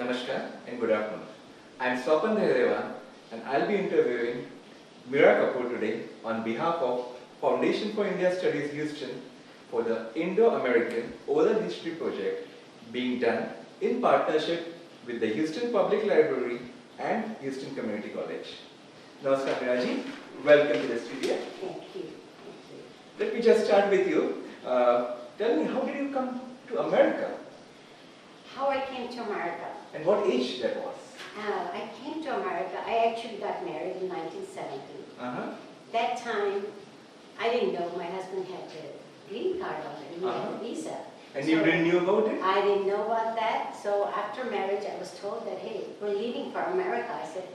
Namaskar and good afternoon. I am Swapan Dhairyawan and I'll be interviewing Meera Kapur today on behalf of Foundation for India Studies Houston for the Indo-American Oral History project being done in partnership with the Houston Public Library and Houston Community College. Namaskar Meera ji, welcome to the studio. Thank you. Let me just start with you. Tell me, how did you come to America? How I came to America? And what age that was? I came to America, I actually got married in 1970. That time, I didn't know my husband had a green card already, he had a visa. And so you didn't know about it? I didn't know about that. So after marriage, I was told that, hey, we're leaving for America. I said,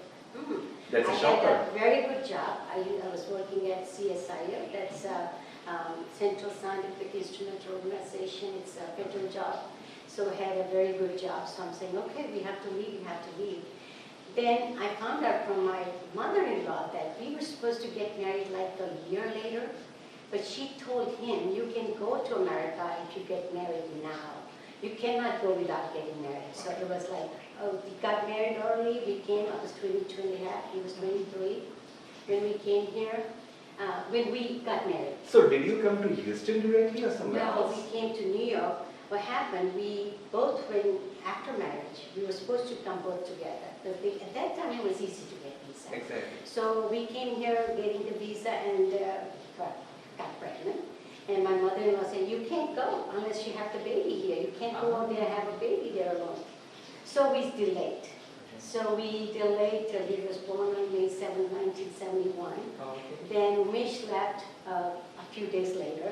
That's a I shocker. had a very good job. I was working at CSIO, that's Central Scientific Instrument Organization. It's a federal job. So I had a very good job. So I'm saying, okay, we have to leave, we have to leave. Then I found out from my mother-in-law that we were supposed to get married like a year later. But she told him, you can go to America if you get married now. You cannot go without getting married. So it was like, oh, we got married early. We came, I was 22 and a half, he was 23. When we came here, when we got married. So did you come to Houston directly or somewhere else? No, we came to New York. What happened, we both went, after marriage, we were supposed to come both together. At that time, it was easy to get visa. Exactly. So we came here getting the visa and got pregnant. And my mother-in-law said, you can't go unless you have the baby here. You can't go out there and have a baby there alone. So we delayed. So we delayed till he was born on May 7, 1971. Then Umesh left a few days later.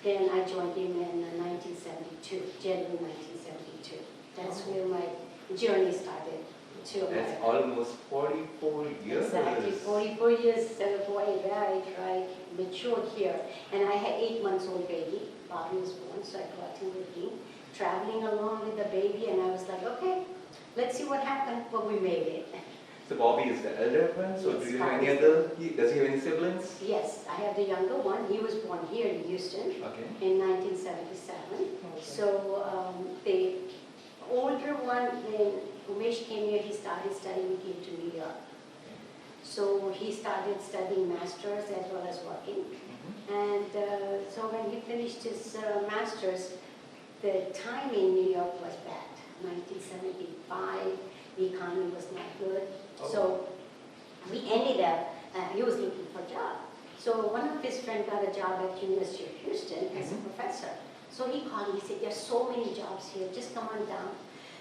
Then I joined him in 1972, January 1972. That's where my journey started. That's almost 44 years. Exactly, 44 years, boy, right, matured here. And I had 8 months old baby. Bobby was born, so I brought him with me, traveling along with the baby, and I was like, okay, let's see what happened, but we made it. So Bobby is the elder one, so Yes, do you have any other, does he have any siblings? Yes, I have the younger one. He was born here in Houston in 1977. So the older one, when Umesh came here, he started studying, he came to New York. So he started studying masters as well as working. And so when he finished his masters, the time in New York was bad. 1975, the economy was not good. So we ended up, he was looking for a job. So one of his friends got a job at University of Houston as a professor. So he called me, he said, there's so many jobs here, just come on down.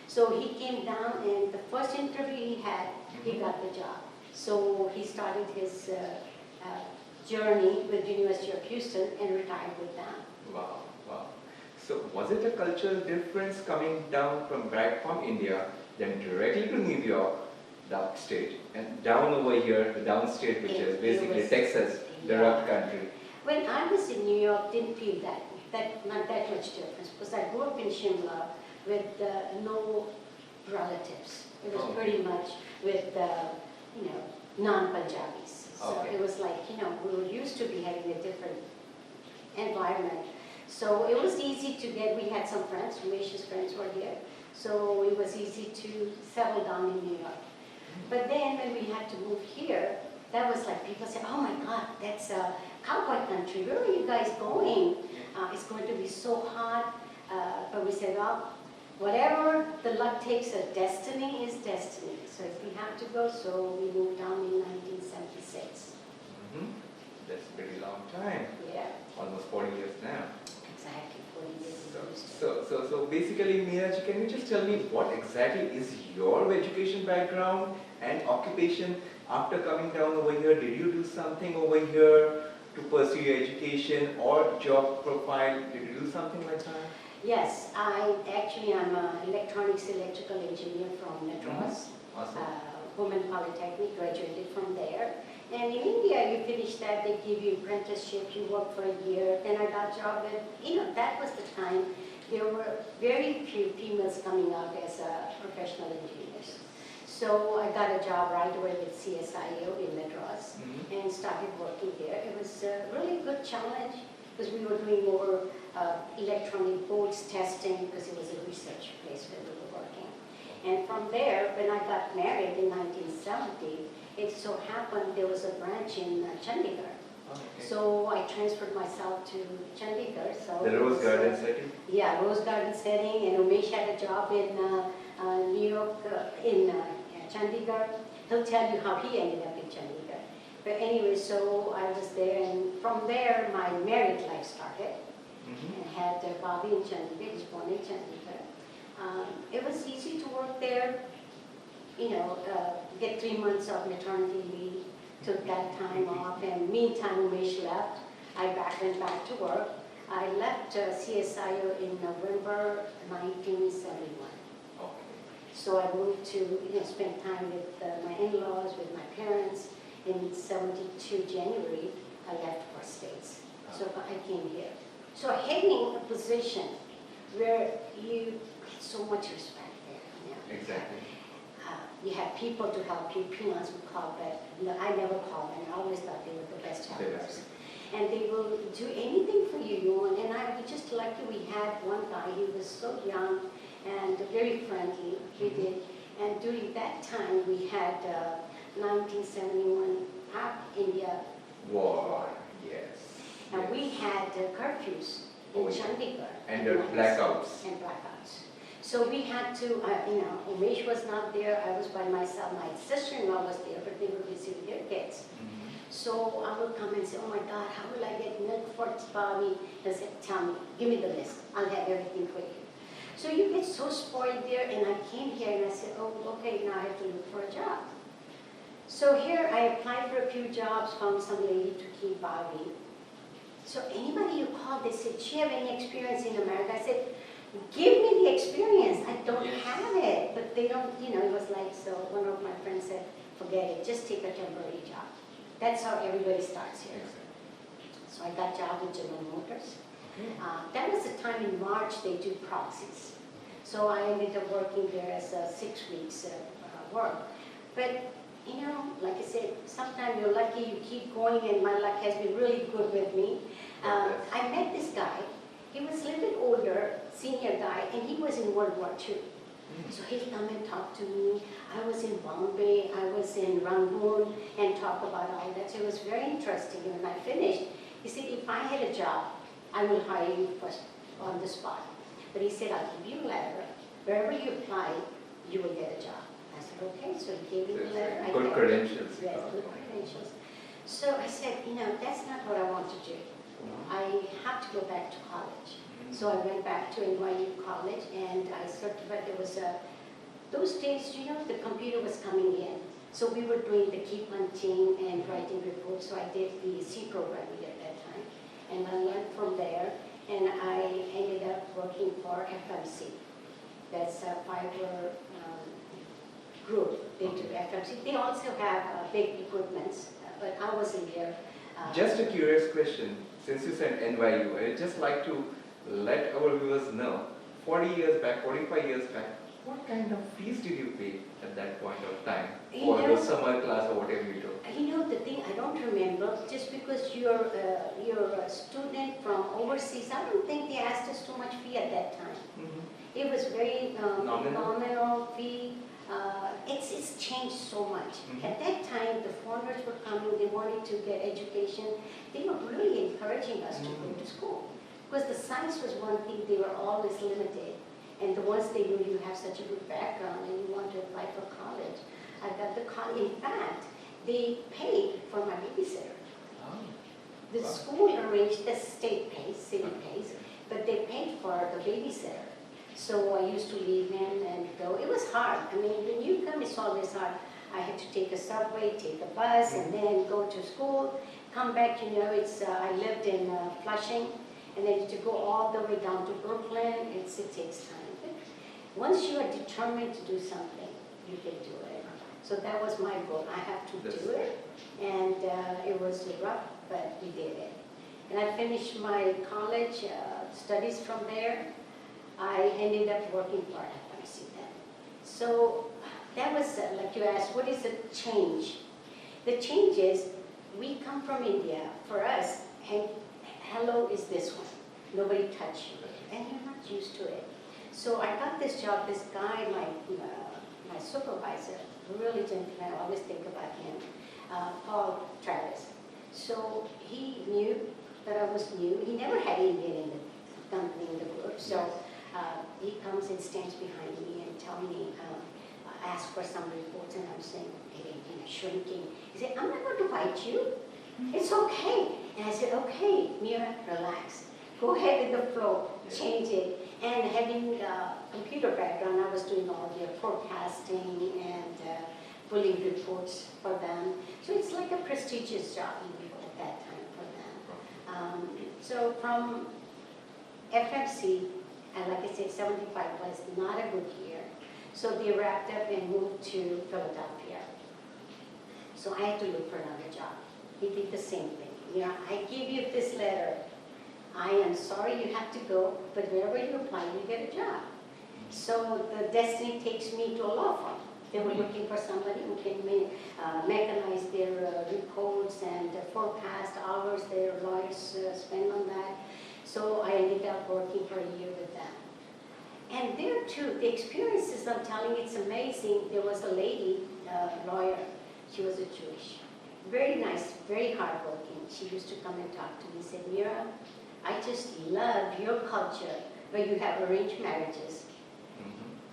So he came down, and the first interview he had, he got the job. So he started his journey with University of Houston and retired with them. Wow, wow. So was it a cultural difference coming down from back from India, then directly to New York, the upstate, and down over here, the downstate, which is basically Texas, the rough country? When I was in New York, didn't feel not that much difference, because I grew up in Shimla with no relatives. It was pretty much with non-Punjabis. So it was like, we were used to be having a different environment. So it was easy to get, we had some friends, Umesh's friends were here. So it was easy to settle down in New York. But then when we had to move here, that was like, people said, oh my God, that's a cowboy country. Where are you guys going? It's going to be so hot. But we said, well, whatever the luck takes us, destiny is destiny. So if we have to go, so we moved down in 1976. That's a pretty long time. Yeah. Almost 40 years now. Exactly, 40 years. So basically, Meera ji, can you just tell me what exactly is your education background and occupation after coming down over here? Did you do something over here to pursue your education or job profile? Did you do something like that? Yes, I'm an electronics electrical engineer from Madras. Awesome. Women Polytechnic, graduated from there. And in India, you finish that, they give you apprenticeship, you work for a year. Then I got a job with, that was the time, there were very few females coming out as professional engineers. So I got a job right away with CSIO in Madras and started working there. It was a really good challenge because we were doing more electronic boards testing because it was a research place where we were working. And from there, when I got married in 1970, it so happened there was a branch in Chandigarh. Oh, okay. So I transferred myself to Chandigarh. So the Rose Garden setting? Yeah, Rose Garden setting, and Umesh had a job in New York, in Chandigarh. He'll tell you how he ended up in Chandigarh. But anyway, so I was there, and from there my married life started. I had Bobby in Chandigarh, he was born in Chandigarh. It was easy to work there, you know, get 3 months of maternity leave, took that time off, and meantime Umesh left. I went back to work. I left CSIO in November 1971. Okay. So I moved to, spend time with my in-laws, with my parents. In 72 January, I left for States. So I came here. So having a position where you get so much respect there. Exactly. You have people to help you, peons would call, but I never called them. I always thought they were the best helpers. And they will do anything for you. And I was just lucky we had one guy, he was so young and very friendly. We did. And during that time, we had 1971 India War, yes. And we had curfews in Chandigarh. And blackouts. And blackouts. So we had to, Umesh was not there, I was by myself, my sister-in-law was there, but they were busy with their kids. So I would come and say, oh my God, how will I get milk for Bobby? He said, tell me, give me the list, I'll have everything for you. So you get so spoiled there, and I came here and I said, oh, okay, now I have to look for a job. So here I applied for a few jobs, found some lady to keep Bobby. So anybody you called, they said, do you have any experience in America? I said, give me the experience. I don't have it. But they don't, it was like, so one of my friends said, forget it, just take a temporary job. That's how everybody starts here. So I got a job with General Motors. That was the time in March they do proxies. So I ended up working there as 6 weeks work. But, like I said, sometimes you're lucky, you keep going, and my luck has been really good with me. I met this guy. He was a little bit older, senior guy, and he was in World War II. So he'd come and talk to me. I was in Bombay, I was in Rangoon, and talk about all that. So it was very interesting. And when I finished, he said, if I had a job, I will hire you first on the spot. But he said, I'll give you a letter. Wherever you apply, you will get a job. I said, okay. So he gave me the letter. Good credentials. Yes, good credentials. So I said, that's not what I want to do. I have to go back to college. So I went back to NYU College, and I certified. There was those days, the computer was coming in. So we were doing the key punching and writing reports. So I did the C programming at that time. And I learned from there, and I ended up working for FMC. That's a fiber group. They do FMC. They also have big equipments, but I wasn't there. Just a curious question. Since you said NYU, I'd just like to let our viewers know, 45 years back, what kind of fees did you pay at that point of time for the summer class or whatever you took? The thing, I don't remember, just because you're a student from overseas, I don't think they asked us too much fee at that time. It was very nominal fee. It's changed so much. At that time, the foreigners were coming, they wanted to get education. They were really encouraging us to go to school. Because the science was one thing, they were always limited. And the ones they knew you have such a good background and you want to apply for college. I got the college. In fact, they paid for my babysitter. The school arranged, the state pays, city pays, but they paid for the babysitter. So I used to leave him and go. It was hard. I mean, when you come, it's always hard. I had to take a subway, take a bus, and then go to school, come back, I lived in Flushing, and then to go all the way down to Brooklyn, it takes time. But once you are determined to do something, you can do it. So that was my goal. I have to do it. And it was rough, but we did it. And I finished my college studies from there. I ended up working for FMC then. So that was, like you asked, what is the change? The change is, we come from India. For us, and hello is this one. Nobody touch you. And you're not used to it. So I got this job, this guy, my supervisor, really gentleman, I always think about him, Paul Travis. So he knew that I was new. He never had Indian in the company, in the group. So he comes and stands behind me and tells me, ask for some reports, and I'm saying, hey, shrinking. He said, I'm not going to fight you. It's okay. And I said, okay, Meera, relax. Go ahead with the flow, change it. And having a computer background, I was doing all their forecasting and pulling reports for them. So it's like a prestigious job even at that time for them. So from FMC, and like I said, 75 was not a good year. So they wrapped up and moved to Philadelphia. So I had to look for another job. He did the same thing. Yeah, I give you this letter. I am sorry you have to go, but wherever you apply, you get a job. So the destiny takes me to a law firm. They were looking for somebody who can mechanize their reports and forecast hours their lawyers spend on that. So I ended up working for a year with them. And there too, the experiences, I'm telling you, it's amazing. There was a lady, lawyer, she was a Jewish. Very nice, very hardworking. She used to come and talk to me and said, Meera, I just love your culture where you have arranged marriages.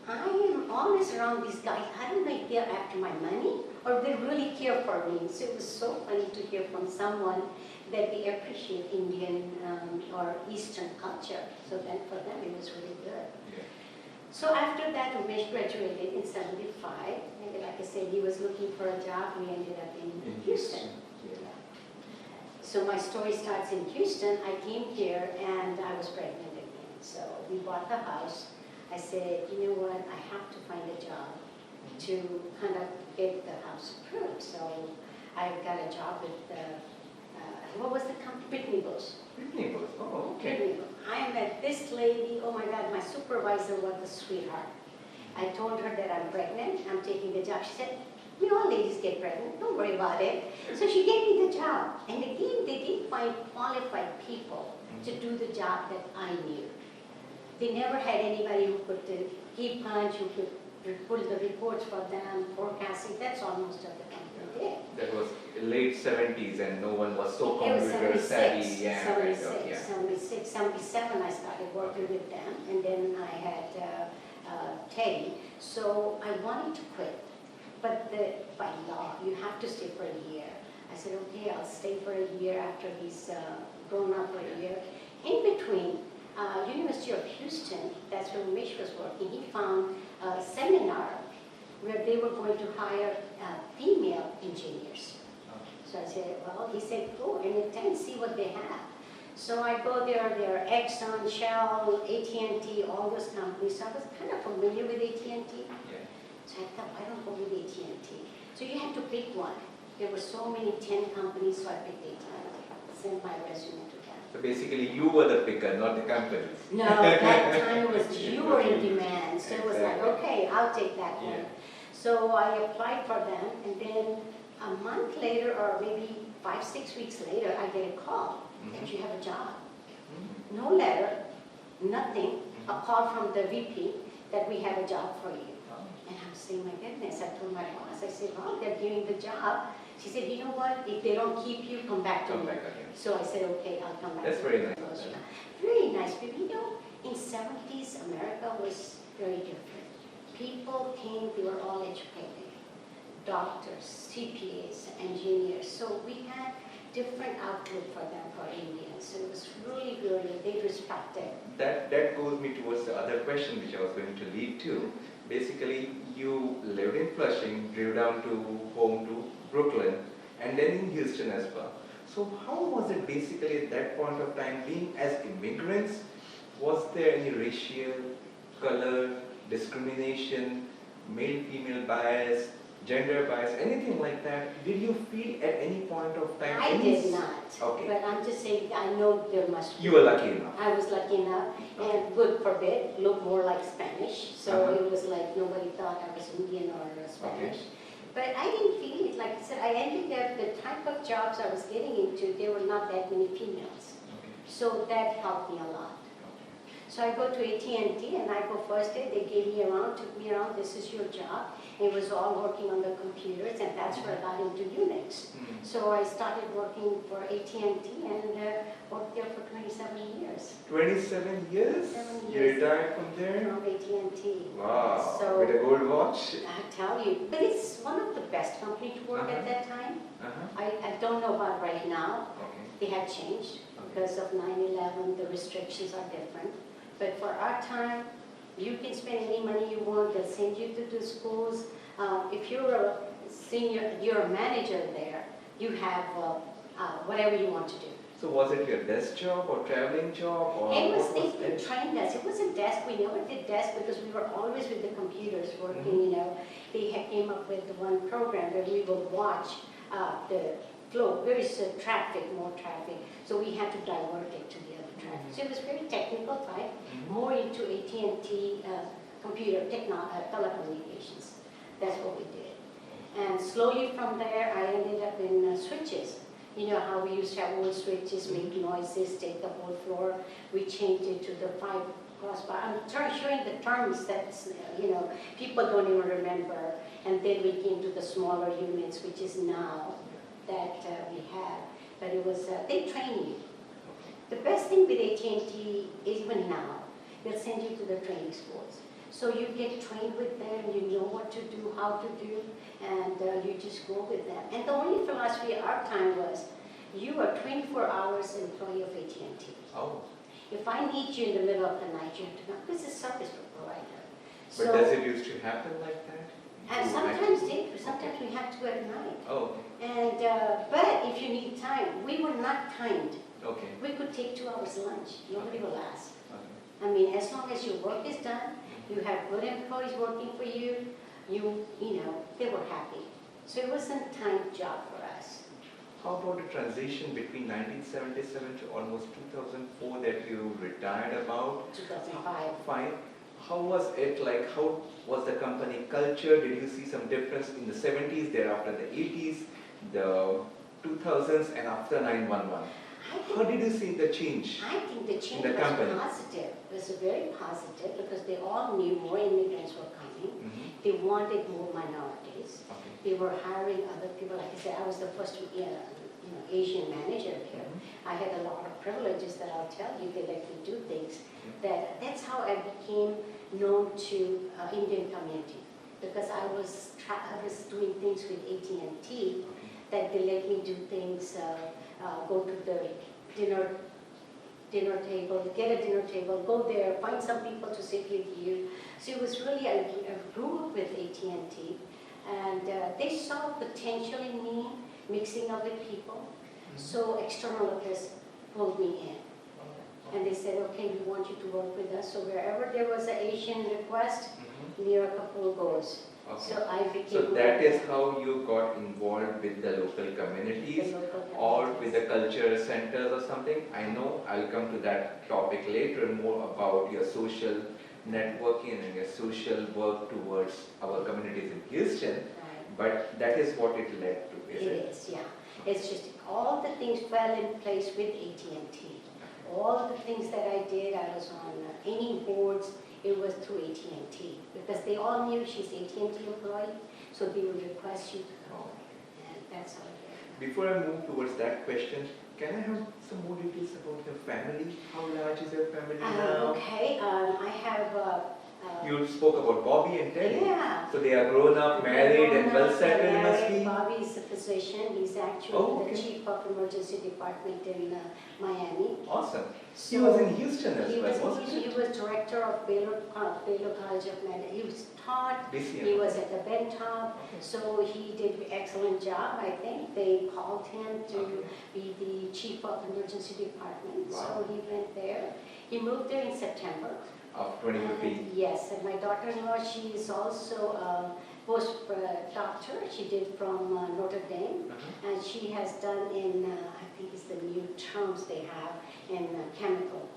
I am always around these guys. I don't know if they're after my money or they really care for me. So it was so funny to hear from someone that they appreciate Indian or Eastern culture. So then for them it was really good. Yeah. So after that, Umesh graduated in 75. And like I said, he was looking for a job. We ended up in Houston. Yeah. So my story starts in Houston. I came here and I was pregnant again. So we bought the house. I said, you know what, I have to find a job to kind of get the house approved. So I got a job with what was the company? Whitney Bush. Whitney Bush, oh, okay. Whitney Bush. I met this lady, oh my God, my supervisor was a sweetheart. I told her that I'm pregnant, I'm taking the job. She said, you know, all ladies get pregnant, don't worry about it. So she gave me the job. And again, they didn't find qualified people to do the job that I knew. They never had anybody who could keep punch, who could pull the reports for them, forecasting. That's all most of the company did. That was late 70s and no one was so computer savvy. Yeah, 76, right, yeah. 76, 77 I started working with them, and then I had Teddy. So I wanted to quit, but by law, you have to stay for a year. I said, okay, I'll stay for a year after he's grown up for a year. In between, University of Houston, that's where Umesh was working, he found a seminar where they were going to hire female engineers. So I said, well, he said, go and attend, see what they have. So I go there are Exxon, Shell, AT&T, all those companies. So I was kind of familiar with AT&T. Yeah. So I thought, why don't go with AT&T? So you had to pick one. There were so many, 10 companies, so I picked AT&T. Sent my resume to them. So basically you were the picker, not the company. No, that time was you were in demand. So it was like, okay, I'll take that one. So I applied for them, and then a month later, or maybe 5-6 weeks later, I get a call that you have a job. No letter, nothing. A call from the VP that we have a job for you. And I'm saying, my goodness, I told my boss, I said, well, they're giving the job. She said, you know what, if they don't keep you, come back to me. So I said, okay, I'll come back. That's very nice. Very nice. But you know, in 70s, America was very different. People came, they were all educated. Doctors, CPAs, engineers. So we had different outlook for them, for Indians. So it was really, really, they respected. That goes me towards the other question which I was going to lead to. Basically, you lived in Flushing, drove down to home to Brooklyn, and then in Houston as well. So how was it basically at that point of time, being as immigrants? Was there any racial, color, discrimination, male-female bias, gender bias, anything like that? Did you feel at any point of time? I did not. Okay. But I'm just saying, I know there must be. You were lucky enough. I was lucky enough, and good forbid, looked more like Spanish. So it was like nobody thought I was Indian or Spanish. Okay. But I didn't feel it. Like I said, I ended up, the type of jobs I was getting into, there were not that many females. Okay. So that helped me a lot. Okay. So I go to AT&T and I go first day, they gave me around, took me around, this is your job. It was all working on the computers, and that's where I got into Unix. So I started working for AT&T and worked there for 27 years. 27 years? 7 years. You retired from there? From AT&T. Wow, So, with a gold watch? I tell you, but it's one of the best companies to work at that time. I don't know about right now. They have changed because of 9/11, the restrictions are different. But for our time, you can spend any money you want. They'll send you to the schools. If you're a senior, you're a manager there, you have whatever you want to do. So was it your desk job or traveling job? Or They trained us. It wasn't desk. We never did desk because we were always with the computers working, you know. They came up with one program where we would watch the flow. There is more traffic. So we had to divert it to the other traffic. So it was very technical type, more into AT&T computer telecommunications. That's what we did. And slowly from there, I ended up in switches. You know how we used to have old switches, make noises, take the whole floor. We changed it to the 5 crossbar. I'm showing the terms that, you know, people don't even remember. And then we came to the smaller units, which is now that we have. But it was, they train you. The best thing with AT&T is even now, they'll send you to the training schools. So you get trained with them, you know what to do, how to do, and you just go with them. And the only philosophy at our time was, you are 24 hours employee of AT&T. Oh. If I need you in the middle of the night, you have to come, because it's a service provider. But so, does it used to happen like that? And sometimes we have to at night. Oh. And, but if you need time, we were not timed. Okay. We could take 2 hours lunch, nobody will ask. Okay. I mean, as long as your work is done, you have good employees working for you, you know, they were happy. So it wasn't a timed job for us. How about the transition between 1977 to almost 2004 that you retired about? 2005. How was it like? How was the company culture? Did you see some difference in the 70s, thereafter the 80s, the 2000s, and after 9/11? How did you see the change? I think the change was positive. It was very positive because they all knew more immigrants were coming. They wanted more minorities. Okay. They were hiring other people. Like I said, I was the first Asian manager here. I had a lot of privileges that I'll tell you. They let me do things. That's how I became known to Indian community, because I was doing things with AT&T that they let me do things. Go to the dinner table, get a dinner table, go there, find some people to sit with you. So it was really, I grew up with AT&T, and they saw potential in me, mixing up with people. So external affairs pulled me in. And they said, okay, we want you to work with us. So wherever there was an Asian request, Meera Kapur goes. Okay. So I became. So that is how you got involved with the local communities, or with the culture centers or something. I know I'll come to that topic later, more about your social networking and your social work towards our communities in Houston. Right. But that is what it led to, is it? It is, yeah. It's just all the things fell in place with AT&T. All the things that I did, I was on any boards. It was through AT&T, because they all knew she's AT&T employee, so they would request you to come. And that's how it worked. Before I move towards that question, can I have some more details about your family? How large is your family now? Okay, I have... you spoke about Bobby and Teddy. Yeah. So they are grown up, married, and well settled, must be? Bobby is a physician. He's actually the chief of emergency department in Miami. Awesome. So he was in Houston as well, wasn't he? He was director of Baylor College of Medicine. He was taught. BCM. He was at the Benton. So he did an excellent job, I think. They called him to be the chief of emergency department. Wow. So he went there. He moved there in September. Of 2015. Yes, and my daughter-in-law, she is also a post-doctor. She did from Notre Dame, and she has done in, I think it's the new terms they have, in chemical.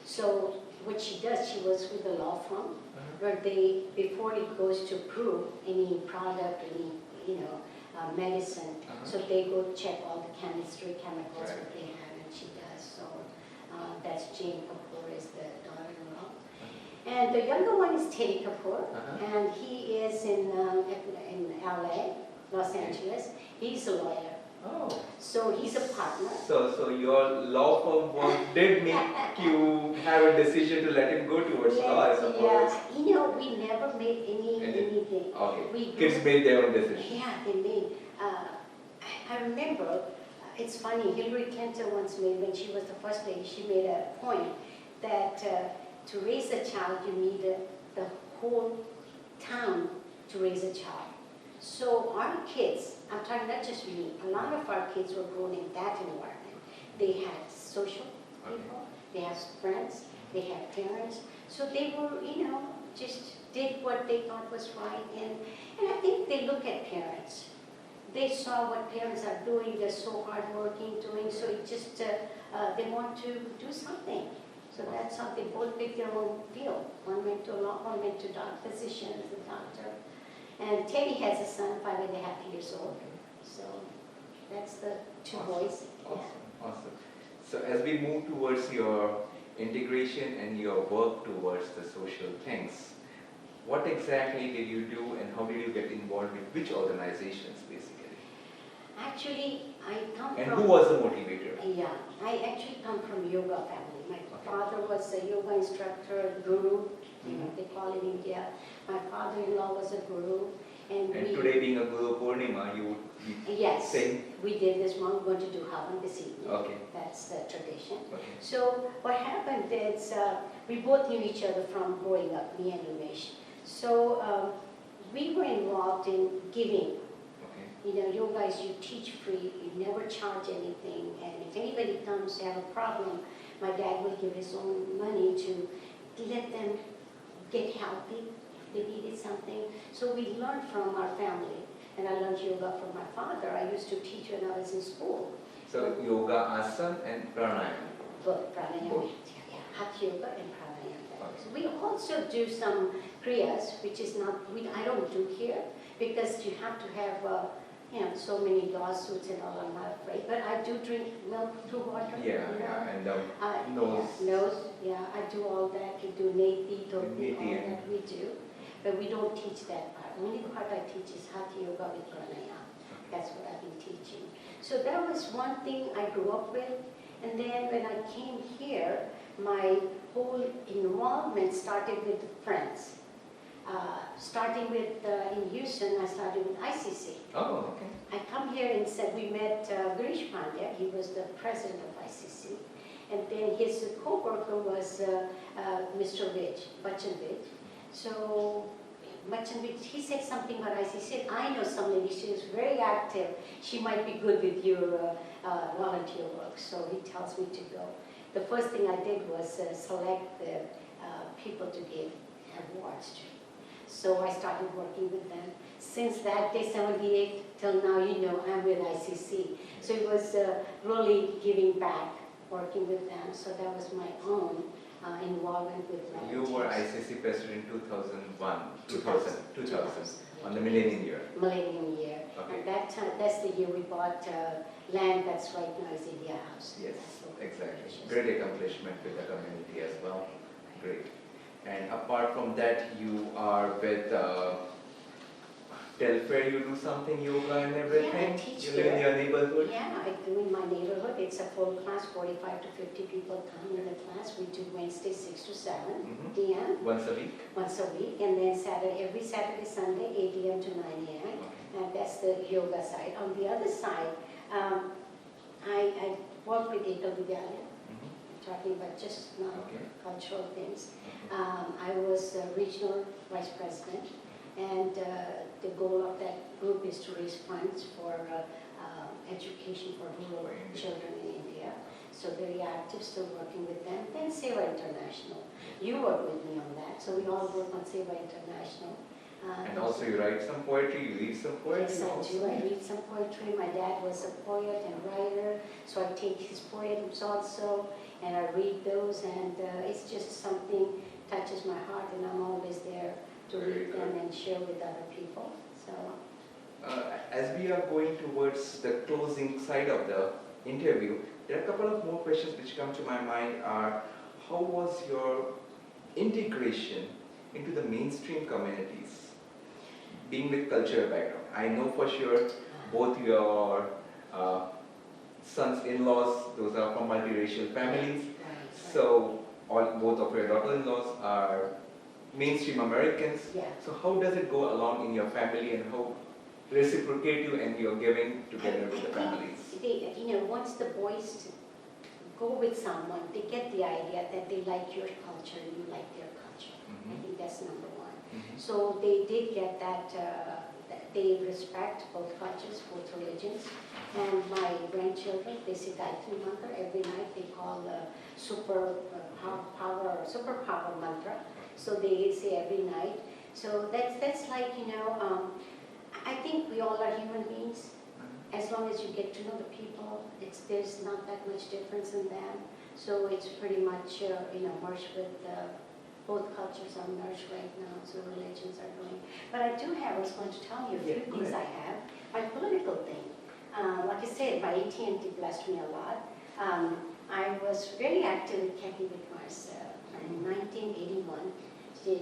So what she does, she works with a law firm, where they, before it goes to approve any product, any, medicine, so they go check all the chemistry, chemicals, what they have, and she does. So that's Jane Kapur is the daughter. And the younger one is Meera Kapur, and he is in LA, Los Angeles. He's a lawyer. Oh. So he's a partner. So your law firm work did make you have a decision to let him go towards law, I suppose. Yeah, you know, we never made anything. Okay. Kids made their own decision. Yeah, they made. I remember, it's funny, Hillary Clinton once made, when she was the first lady, she made a point that to raise a child, you need the whole town to raise a child. So our kids, I'm talking not just me, a lot of our kids were grown in that environment. They had social people, they had friends, they had parents. So they were, you know, just did what they thought was right. And I think they look at parents. They saw what parents are doing, they're so hardworking doing, so it just, they want to do something. So that's how they both picked their own field. One went to law, one went to physician as a doctor. And Teddy has a son, 5.5 years old. So that's the two boys. Awesome. So as we move towards your integration and your work towards the social things, what exactly did you do and how did you get involved with which organizations basically? Actually, I come and from... who was the motivator? Yeah, I actually come from yoga family. My father was a yoga instructor, guru, you know, they call it in India. My father-in-law was a guru. And today being a Guru Purnima, you would be saying? We did this one, we're going to do Havan this evening. Okay. That's the tradition. Okay. So what happened is, we both knew each other from growing up, me and Umesh. So we were involved in giving. You know, yoga is you teach free, you never charge anything, and if anybody comes to have a problem, my dad would give his own money to let them get healthy if they needed something. So we learned from our family, and I learned yoga from my father. I used to teach when I was in school. So yoga, asana, and pranayama. Both pranayama, yeah, hatha yoga and pranayama. So we also do some kriyas, which is not, I don't do here, because you have to have you know, so many lawsuits and all, I'm not afraid. But I do drink milk through water. Yeah, you know? And nose. Yeah, nose, yeah, I do all that. We do neti, topi, all that we do. But we don't teach that part. The only part I teach is hatha yoga with pranayama. That's what I've been teaching. So that was one thing I grew up with. And then when I came here, my whole involvement started with friends. Starting with, in Houston, I started with ICC. Oh, okay. I come here and said, we met Girish Pandya, he was the president of ICC. And then his co-worker was Mr. Vij, Bachchan Vij. So, Bachchan Vij, he said something about ICC. I know some lady, she is very active. She might be good with your volunteer work. So he tells me to go. The first thing I did was select the people to give awards to. So I started working with them. Since that day, 78, till now, you know, I'm with ICC. So it was really giving back, working with them. So that was my own involvement with them. You were ICC president in 2000, on the millennium year. Millennium year. Okay. And that time, that's the year we bought land that's right now is India House. Yes, exactly. Great accomplishment with the community as well. Great. And apart from that, you are with Telfair, you do something, yoga and everything? Yeah, I teach You live in your neighborhood? Yeah, I do in my neighborhood. It's a full class, 45 to 50 people come in the class. We do Wednesday 6 to 7 p.m. Once a week? Once a week. And then every Saturday, Sunday, 8 a.m. to 9 a.m. Okay. And that's the yoga side. On the other side, I work with Ekal Vidyalaya. Talking about just cultural things. I was regional vice president, and the goal of that group is to raise funds for education for rural children in India. So very active, still working with them. Then Seva International. You work with me on that, so we all work on Seva International. And also you write some poetry, you read some poetry? Yes, I do. I read some poetry. My dad was a poet and writer, so I take his poems also, and I read those, and it's just something touches my heart, and I'm always there to read them and share with other people. So, as we are going towards the closing side of the interview, there are a couple of more questions which come to my mind are, how was your integration into the mainstream communities, being with cultural background? I know for sure both your sons-in-laws, those are from multiracial families. So both of your daughter-in-laws are mainstream Americans. Yeah. So how does it go along in your family, and how reciprocate you and you're giving together with the families? Once the boys go with someone, they get the idea that they like your culture and you like their culture. I think that's number one. So they did get that they respect both cultures, both religions. And my grandchildren, they say Gayatri Mantra every night. They call superpower mantra. So they say every night. So that's like, I think we all are human beings. As long as you get to know the people, there's not that much difference in them. So it's pretty much, merged with both cultures are merged right now, so religions are going. But I was going to tell you a few things I have. My political thing, like I said, my AT&T blessed me a lot. I was very active in Kathy Whitmer's in 1981.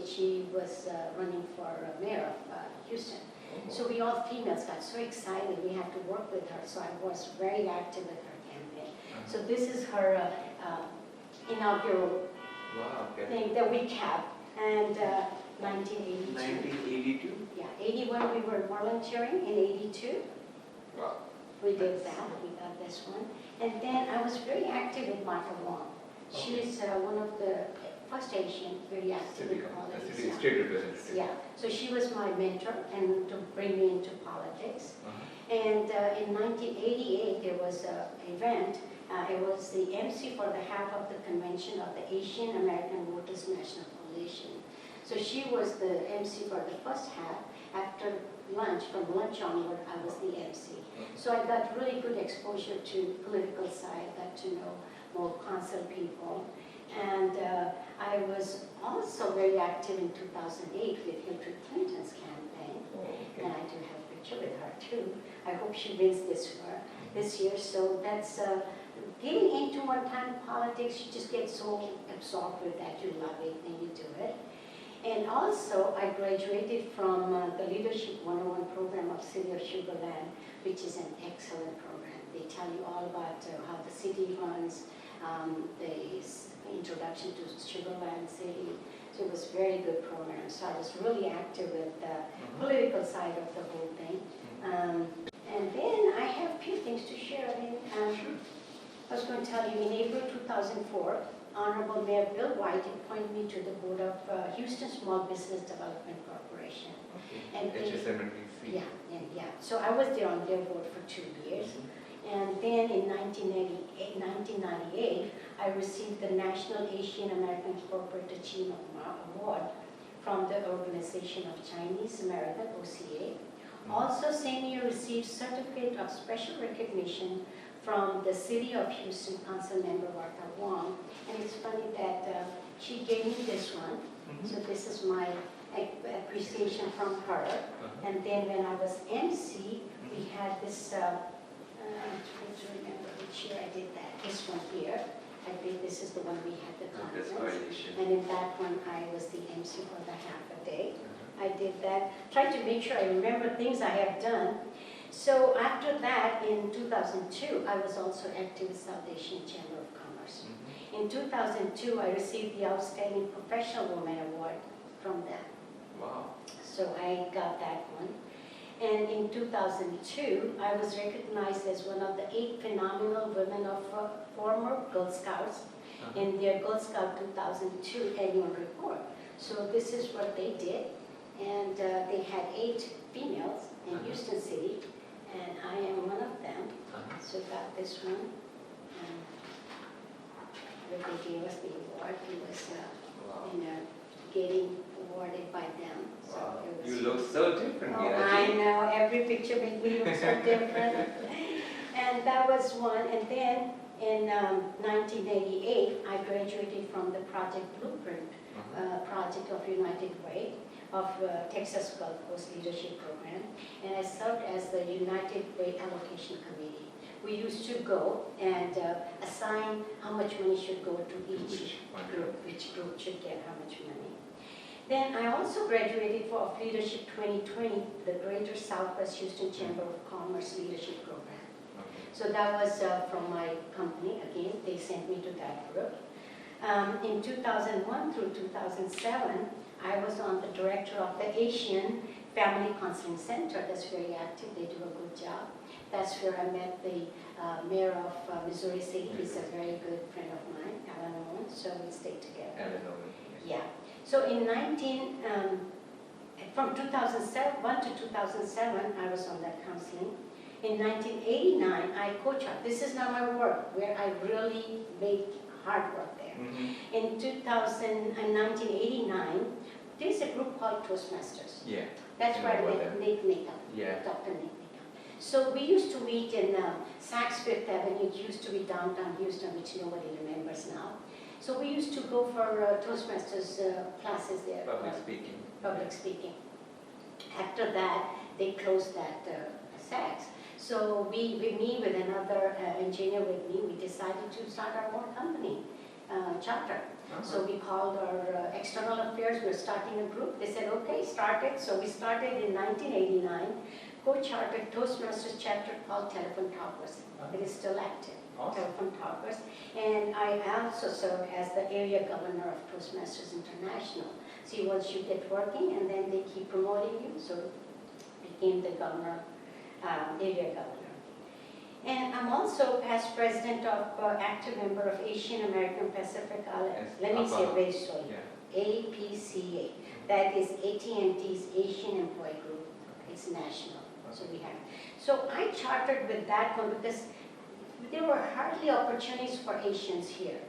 She was running for mayor of Houston. So we all females got so excited. We had to work with her. So I was very active with her campaign. So this is her inaugural thing that we kept. And 1982. 1982? Yeah, 81 we were volunteering. In 82, wow. We did that. We got this one. And then I was very active with Martha Wong. She is one of the first Asian very active in politics. State representative. Yeah, so she was my mentor and to bring me into politics. And in 1988, there was an event. It was the MC for the half of the convention of the Asian American Voters National Coalition. So she was the MC for the first half. After lunch, from lunch onward, I was the MC. So I got really good exposure to political side, got to know more council people. And I was also very active in 2008 with Hillary Clinton's campaign. And I do have a picture with her too. I hope she wins this year. So that's getting into one-time politics. You just get so absorbed with that. You love it and you do it. And also, I graduated from the Leadership 101 program of City of Sugar Land, which is an excellent program. They tell you all about how the city runs, the introduction to Sugar Land City. So it was a very good program. So I was really active with the political side of the whole thing. And then I have a few things to share. I was going to tell you, in April 2004, Honorable Mayor Bill White appointed me to the board of Houston Small Business Development Corporation. And HCCS. Yeah. So I was there on their board for 2 years. And then in 1998, I received the National Asian American Corporate Achievement Award from the Organization of Chinese American, OCA. Also, same year, received Certificate of Special Recognition from the City of Houston Council Member Martha Wong. And it's funny that she gave me this one. So this is my appreciation from her. And then when I was MC, we had this, I'm trying to remember which year I did that. This one here. This is the one we had the conference. And in that one, I was the MC for the half a day. I did that. Tried to make sure I remember things I have done. So after that, in 2002, I was also active with South Asian Chamber of Commerce. In 2002, I received the Outstanding Professional Woman Award from them. Wow. So I got that one. And in 2002, I was recognized as one of the 8 phenomenal women of former Girl Scouts in their Girl Scout 2002 annual report. So this is what they did. And they had 8 females in Houston City. And I am one of them. So got this one. When they gave us the award, it was getting awarded by them. So it was, you look so different. Oh, I know. Every picture made me look so different. And that was one. And then in 1988, I graduated from the Project Blueprint project of United Way of Texas Gulf Coast Leadership Program, and I served as the United Way Allocation Committee we used to go and assign how much money should go to each group, which group should get how much money. Then I also graduated for Leadership 2020, the Greater Southwest Houston Chamber of Commerce Leadership Program. So that was from my company. Again, they sent me to that group. In 2001 through 2007, I was on the director of the Asian Family Counseling Center. That's very active. They do a good job. That's where I met the mayor of Missouri City. He's a very good friend of mine, Alan Owen, so we stayed together. Alan Owen, yes. Yeah. So in from 2001 to 2007, I was on that counseling. In 1989, I co-charted. This is not my work, where I really made hard work there. In 1989, there's a group called Toastmasters. Yeah. That's where I met Nick Nickham, Dr. Nick Nickham. So we used to meet in Saks Fifth Avenue. It used to be downtown Houston, which nobody remembers now. So we used to go for Toastmasters classes there. Public speaking. Public speaking. After that, they closed that Saks. So me with another engineer with me, we decided to start our own company, charter. So we called our external affairs, we were starting a group. They said, okay, start it. So we started in 1989, co-chartered Toastmasters chapter called Telephone Talkers. It is still active. Telephone Talkers. And I also serve as the area governor of Toastmasters International. See, once you get working and then they keep promoting you, so became the governor, area governor. And I'm also past president of active member of Asian American Pacific Island. Let me say very slowly. APCA. That is AT&T's Asian Employee Group. It's national. So we have. So I chartered with that one because there were hardly opportunities for Asians here.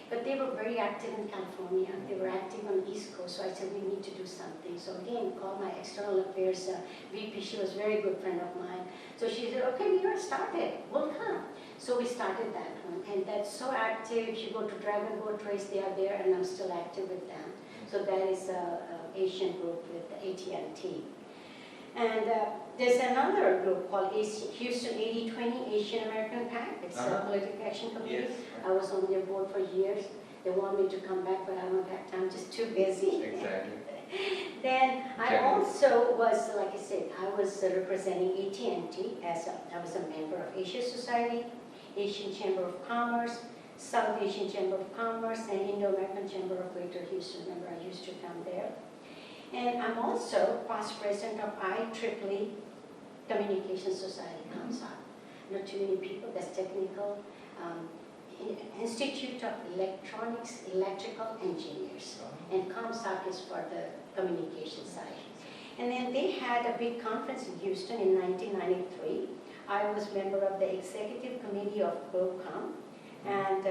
But they were very active in California. They were active on the East Coast. So I said, we need to do something. So again, called my external affairs VP. She was a very good friend of mine. So she said, okay, Meera, start it. We'll come. So we started that one. And that's so active. If you go to Dragon Boat Race, they are there. And I'm still active with them. So that is an Asian group with AT&T. And there's another group called Houston 80-20 Asian American PAC. It's a political action committee. Yes. I was on their board for years. They want me to come back, but I don't have time. I'm just too busy. Exactly. Then I also was, like I said, I was representing AT&T as I was a member of Asia Society, Asian Chamber of Commerce, South Asian Chamber of Commerce, and Indo-American Chamber of Greater Houston. Remember, I used to come there. And I'm also past president of IEEE Communication Society, ComSoc. Not too many people, that's technical. Institute of Electronics, Electrical Engineers. And ComSoc is for the communication side. And then they had a big conference in Houston in 1993. I was member of the executive committee of GlobeCom. And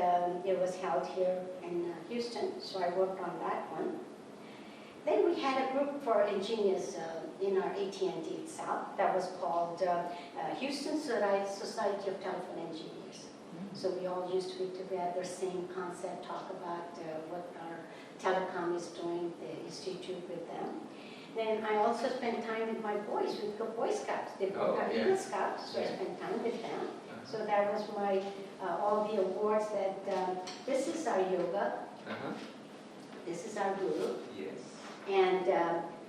it was held here in Houston, so I worked on that one. Then we had a group for engineers in our AT&T itself that was called Houston Society of Telephone Engineers. So we all used to be together, same concept, talk about what our telecom is doing, the institute with them. Then I also spent time with my boys, with the Boy Scouts. They both are Eagle Scouts, so I spent time with them. So that was my, all the awards that, this is our yoga. This is our guru. Yes. And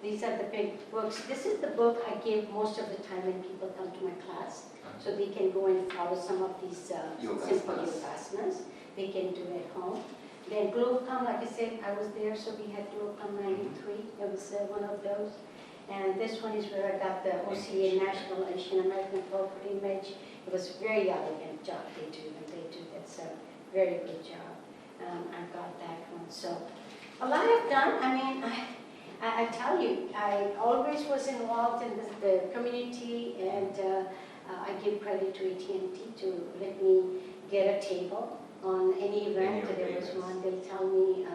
these are the big books. This is the book I give most of the time when people come to my class. So they can go and follow some of these simple yogasanas. They can do it at home. Then GlobeCom, like I said, I was there, so we had GlobeCom 93. It was one of those. And this one is where I got the OCA National Asian American Corporate Image. It was a very elegant job they do, and they do. That's a very good job. I got that one. So a lot I've done. I mean, I tell you, I always was involved in the community, and I give credit to AT&T to let me get a table on any event. There was one, they'll tell me,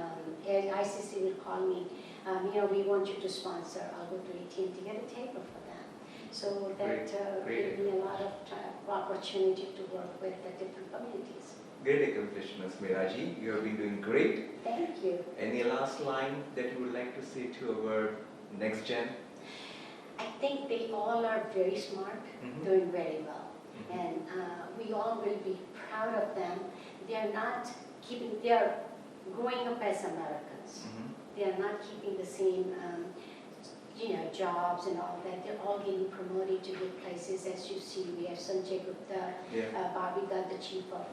ICC will call me, we want you to sponsor. I'll go to AT&T, get a table for them. So that gave me a lot of opportunity to work with the different communities. Great accomplishments, Meeraji. You have been doing great. Thank you. Any last line that you would like to say to our next gen? I think they all are very smart, doing very well. and we all will be proud of them. They are not keeping, they are growing up as Americans. They are not keeping the same, jobs and all that. They're all getting promoted to good places. As you see, we have Sanjay Gupta, Babika, the chief of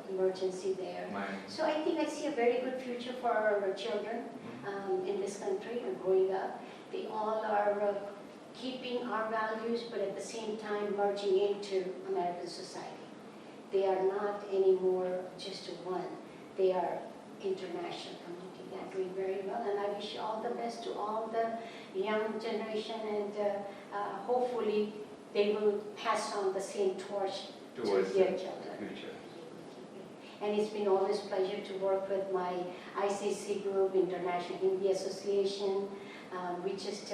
emergency there. So I think I see a very good future for our children in this country and growing up. They all are keeping our values, but at the same time merging into American society. They are not anymore just one. They are international community. They are doing very well, and I wish all the best to all the young generation, and hopefully they will pass on the same torch towards to their children. Future. And it's been always a pleasure to work with my ICC group, International Hindi Association. We just,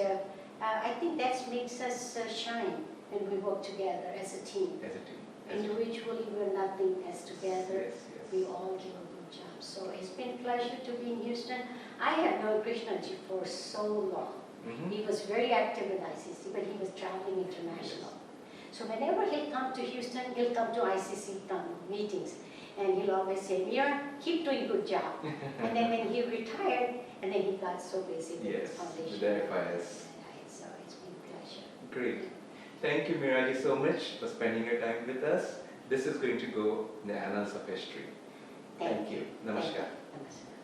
I think that makes us shine when we work together as a team. As a team. Individually, we're nothing. As together, Yes. we all do a good job. So it's been a pleasure to be in Houston. I have known Krishnaji for so long. He was very active in ICC, but he was traveling international. So whenever he'll come to Houston, he'll come to ICC meetings. And he'll always say, Meera, keep doing good job. And then when he retired, and then he got so busy with his foundation. Yes, with So it's been a pleasure. Great. Thank you, Meera, so much for spending your time with us. This is going to go in the annals of history. Thank you. Namaskar. Namaskar.